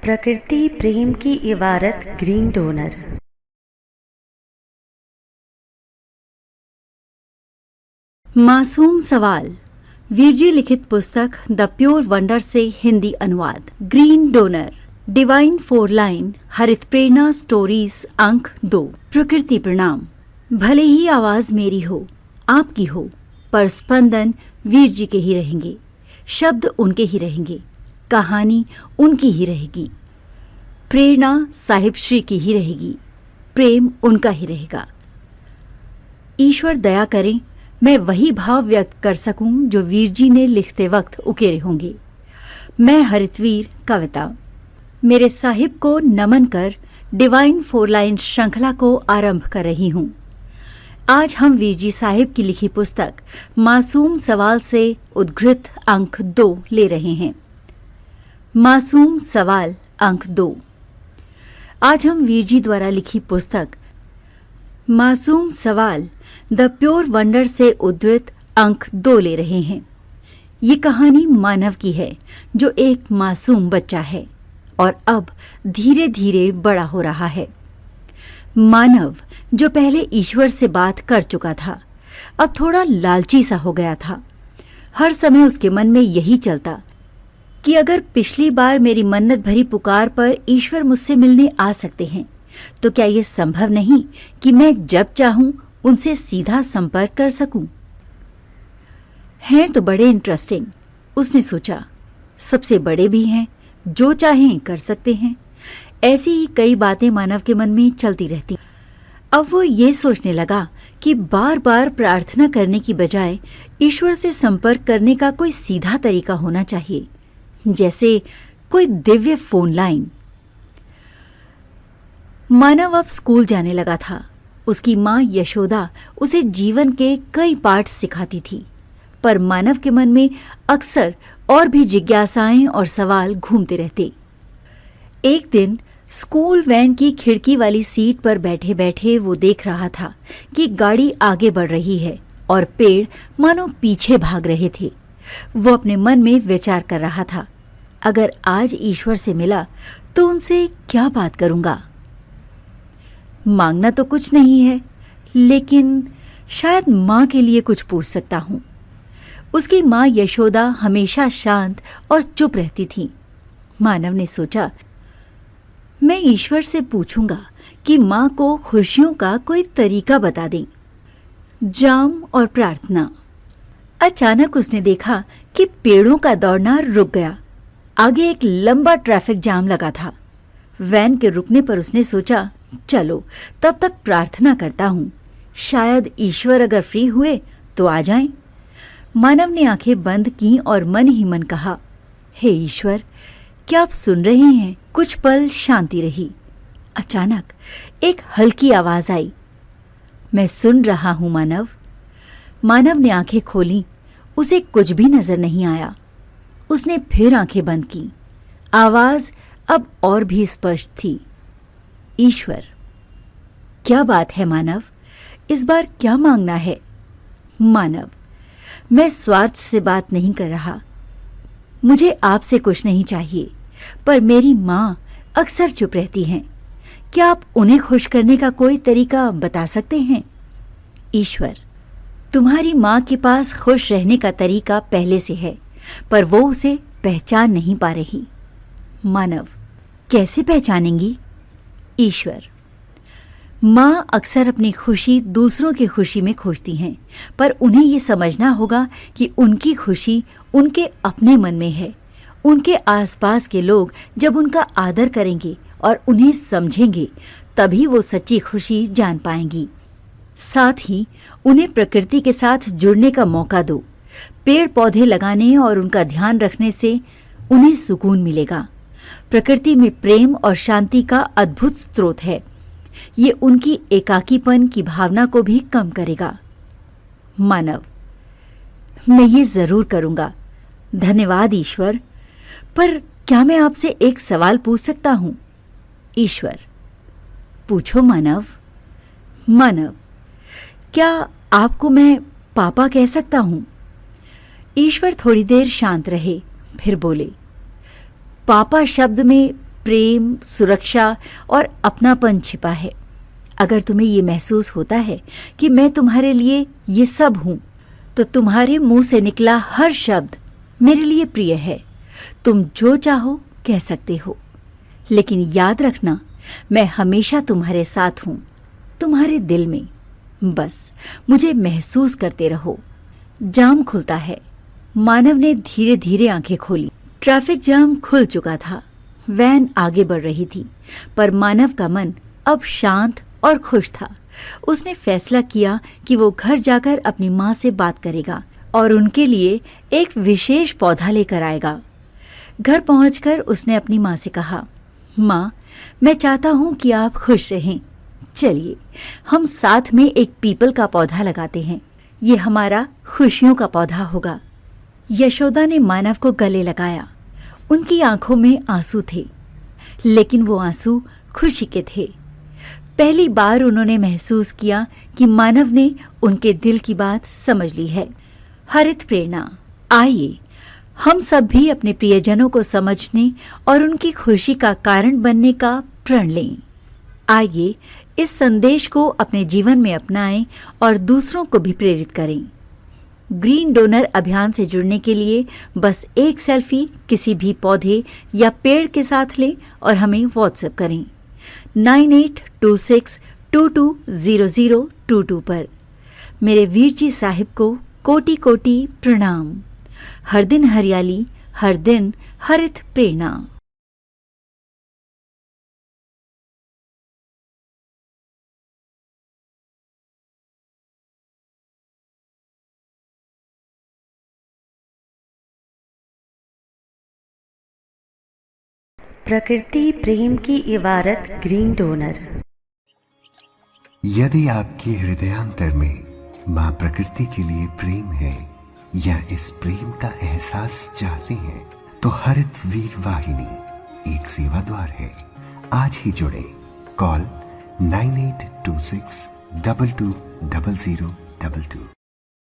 प्रकृति प्रेम की इबारत ग्रीन डोनर। मासूम सवाल, वीरजी लिखित पुस्तक द प्योर वंडर से हिंदी अनुवाद। Green donor, divine four line, हरित प्रेरणा स्टोरीज, अंक 2। प्रकृति प्रणाम। भले ही आवाज मेरी हो, आपकी हो, पर स्पंदन वीरजी के ही रहेंगे, शब्द उनके ही रहेंगे, कहानी उनकी ही रहेगी, प्रेरणा साहिब श्री की ही रहेगी, प्रेम उनका ही रहेगा। ईश्वर दया करें मैं वही भाव व्यक्त कर सकूं जो वीरजी ने लिखते वक्त उकेरे होंगे। मैं हरितवीर कविता मेरे साहिब को नमन कर डिवाइन फोर लाइन श्रृंखला को आरंभ कर रही हूं। आज हम वीरजी साहिब की लिखी पुस्तक मासूम सवाल से उद्धृत अंक 2 ले रहे हैं। मासूम सवाल अंक 2। आज हम वीरजी द्वारा लिखी पुस्तक मासूम सवाल द प्योर वंडर से उद्धृत अंक 2 ले रहे हैं। ये कहानी मानव की है जो एक मासूम बच्चा है और अब धीरे धीरे बड़ा हो रहा है। मानव जो पहले ईश्वर से बात कर चुका था, अब थोड़ा लालची सा हो गया था। हर समय उसके मन में यही चलता कि अगर पिछली बार मेरी मन्नत भरी पुकार पर ईश्वर मुझसे मिलने आ सकते हैं, तो क्या ये संभव नहीं कि मैं जब चाहूं उनसे सीधा संपर्क कर सकूं? हैं तो बड़े इंटरेस्टिंग, उसने सोचा। सबसे बड़े भी हैं, जो चाहें कर सकते हैं। ऐसी ही कई बातें मानव के मन में चलती रहती। अब वो ये सोचने लगा कि बार बार प्रार्थना करने की बजाय ईश्वर से संपर्क करने का कोई सीधा तरीका होना चाहिए, जैसे कोई दिव्य फोन लाइन। मानव अब स्कूल जाने लगा था। उसकी माँ यशोदा उसे जीवन के कई पाठ सिखाती थी, पर मानव के मन में अक्सर और भी जिज्ञासाएं और सवाल घूमते रहते। एक दिन स्कूल वैन की खिड़की वाली सीट पर बैठे बैठे वो देख रहा था कि गाड़ी आगे बढ़ रही है और पेड़ मानो पीछे भाग रहे थे। वो अपने मन में विचार कर रहा था, अगर आज ईश्वर से मिला तो उनसे क्या बात करूंगा। मांगना तो कुछ नहीं है, लेकिन शायद माँ के लिए कुछ पूछ सकता हूँ। उसकी माँ यशोदा हमेशा शांत और चुप रहती थी। मानव ने सोचा, मैं ईश्वर से पूछूंगा कि माँ को खुशियों का कोई तरीका बता दें। जाम और प्रार्थना। अचानक उसने देखा कि पेड़ों का दौड़ना रुक गया। आगे एक लंबा ट्रैफिक जाम लगा था। वैन के रुकने पर उसने सोचा, चलो तब तक प्रार्थना करता हूँ, शायद ईश्वर अगर फ्री हुए तो आ जाएं। मानव ने आंखें बंद की और मन ही मन कहा, हे ईश्वर, क्या आप सुन रहे हैं? कुछ पल शांति रही। अचानक एक हल्की आवाज आई, मैं सुन रहा हूं मानव। मानव ने आंखें खोली। उसे कुछ भी नजर नहीं आया। उसने फिर आंखें बंद की। आवाज अब और भी स्पष्ट थी, ईश्वर। क्या बात है मानव? इस बार क्या मांगना है? मानव, मैं स्वार्थ से बात नहीं कर रहा। मुझे आपसे कुछ नहीं चाहिए, पर मेरी माँ अक्सर चुप रहती हैं। क्या आप उन्हें खुश करने का कोई तरीका बता सकते हैं? ईश्वर, तुम्हारी माँ के पास खुश रहने का तरीका पहले से है, पर वो उसे पहचान नहीं पा रही। मानव, कैसे पहचानेंगी? ईश्वर, माँ अक्सर अपनी खुशी दूसरों की खुशी में खोजती हैं, पर उन्हें ये समझना होगा कि उनकी खुशी उनके अपने मन में है। उनके आसपास के लोग जब उनका आदर करेंगे और उन्हें समझेंगे, तभी वो सच्ची खुशी जान पाएंगी। साथ ही उन्हें प्रकृति के साथ जुड़ने का मौका दो। पेड़ पौधे लगाने और उनका ध्यान रखने से उन्हें सुकून मिलेगा। प्रकृति में प्रेम और शांति का अद्भुत स्रोत है। ये उनकी एकाकीपन की भावना को भी कम करेगा। मानव, मैं ये जरूर करूंगा। धन्यवाद ईश्वर, पर क्या मैं आपसे एक सवाल पूछ सकता हूं? ईश्वर, पूछो मानव। मानव, क्या आपको मैं पापा कह सकता हूं? ईश्वर थोड़ी देर शांत रहे, फिर बोले, पापा शब्द में प्रेम, सुरक्षा और अपनापन छिपा है। अगर तुम्हें ये महसूस होता है कि मैं तुम्हारे लिए ये सब हूँ, तो तुम्हारे मुंह से निकला हर शब्द मेरे लिए प्रिय है। तुम जो चाहो कह सकते हो, लेकिन याद रखना, मैं हमेशा तुम्हारे साथ हूँ, तुम्हारे दिल में। बस मुझे महसूस करते रहो। जाम खुलता है। मानव ने धीरे धीरे आंखें खोली। ट्रैफिक जाम खुल चुका था। वैन आगे बढ़ रही थी, पर मानव का मन अब शांत और खुश था। उसने फैसला किया कि वो घर जाकर अपनी माँ से बात करेगा और उनके लिए एक विशेष पौधा लेकर आएगा। घर पहुंचकर उसने अपनी माँ से कहा, माँ, मैं चाहता हूँ कि आप खुश रहें। चलिए हम साथ में एक पीपल का पौधा लगाते हैं। ये हमारा खुशियों का पौधा होगा। यशोदा ने मानव को गले लगाया। उनकी आंखों में आंसू थे, लेकिन वो आंसू खुशी के थे। पहली बार उन्होंने महसूस किया कि मानव ने उनके दिल की बात समझ ली है। हरित प्रेरणा। आइए हम सब भी अपने प्रियजनों को समझने और उनकी खुशी का कारण बनने का प्रण लें। आइए इस संदेश को अपने जीवन में अपनाएं और दूसरों को भी प्रेरित करें। ग्रीन डोनर अभियान से जुड़ने के लिए बस एक सेल्फी किसी भी पौधे या पेड़ के साथ लें और हमें व्हाट्सएप करें 9826220022 पर। मेरे वीर जी साहिब को कोटि कोटि प्रणाम। हर दिन हरियाली, हर दिन हरित प्रेरणा। प्रकृति प्रेम की इबारत ग्रीन डोनर। यदि आपके हृदयांतर में माँ प्रकृति के लिए प्रेम है या इस प्रेम का एहसास चाहते हैं, तो हरित वीर वाहिनी एक सेवा द्वार है। आज ही जुड़े। कॉल 9826220022।